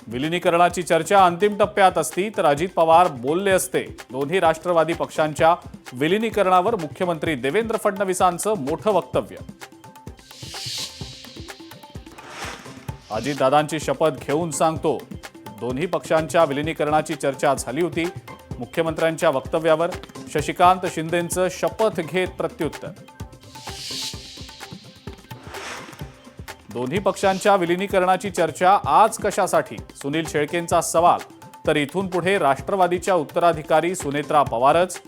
विलिनीकरणाची चर्चा अंतिम टप्प्यात असती तर अजित पवार बोलले असते. दोन्ही राष्ट्रवादी पक्षांच्या विलिनीकरणावर मुख्यमंत्री देवेंद्र फडणवीसांचं मोठं वक्तव्य. अजितदादांची शपथ घेऊन सांगतो. दोन्ही पक्षांच्या विलिनीकरणाची चर्चा झाली होती. मुख्यमंत्र्यांच्या वक्तव्यावर शशिकांत शिंदेंचं शपथ घेत प्रत्युत्तर. दोन्ही पक्षांच्या विलिनीकरणाची चर्चा आज कशासाठी? सुनील शेळकेंचा सवाल. तर इथून पुढे राष्ट्रवादीच्या उत्तराधिकारी सुनेत्रा पवारच.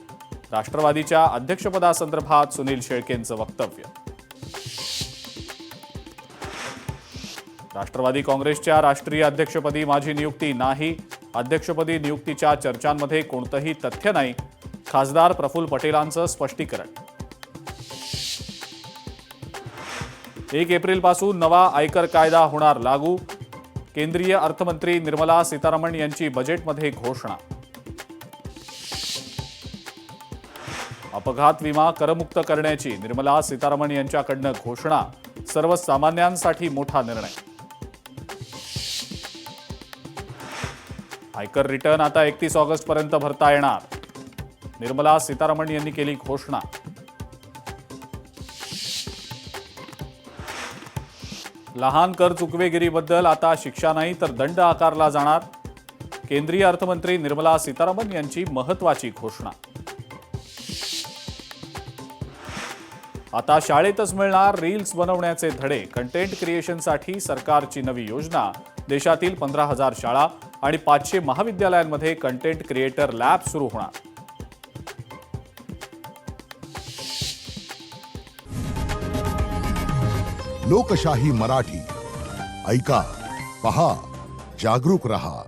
राष्ट्रवादीच्या अध्यक्षपदासंदर्भात सुनील शेळकेंचं वक्तव्य. राष्ट्रवादी काँग्रेसच्या राष्ट्रीय अध्यक्षपदी माझी नियुक्ती नाही. अध्यक्षपदी नियुक्तीच्या चर्चांमध्ये कोणतंही तथ्य नाही. खासदार प्रफुल्ल पटेलांचं स्पष्टीकरण. 1 एप्रिलपासून नवा आयकर कायदा होणार लागू. केंद्रीय अर्थमंत्री निर्मला सीतारामन यांची बजेटमध्ये घोषणा. अपघात विमा करमुक्त करण्याची निर्मला सीतारामन यांच्याकडनं घोषणा. सर्वसामान्यांसाठी मोठा निर्णय. आयकर रिटर्न आता 31 ऑगस्टपर्यंत भरता येणार. निर्मला सीतारामन यांनी केली घोषणा. लहान कर चुकवेगिरीबद्दल आता शिक्षा नाही तर दंड आकारला जाणार. केंद्रीय अर्थमंत्री निर्मला सीतारामन यांची महत्त्वाची घोषणा. आता शाळेतच मिळणार रील्स बनवण्याचे धडे. कंटेंट क्रिएशनसाठी सरकारची नवी योजना. देशातील 15,000 शाळा आणि 500 महाविद्यालयांमध्ये कंटेंट क्रिएटर लॅब सुरू होणार. लोकशाही मराठी ऐका, पहा, जागरूक रहा.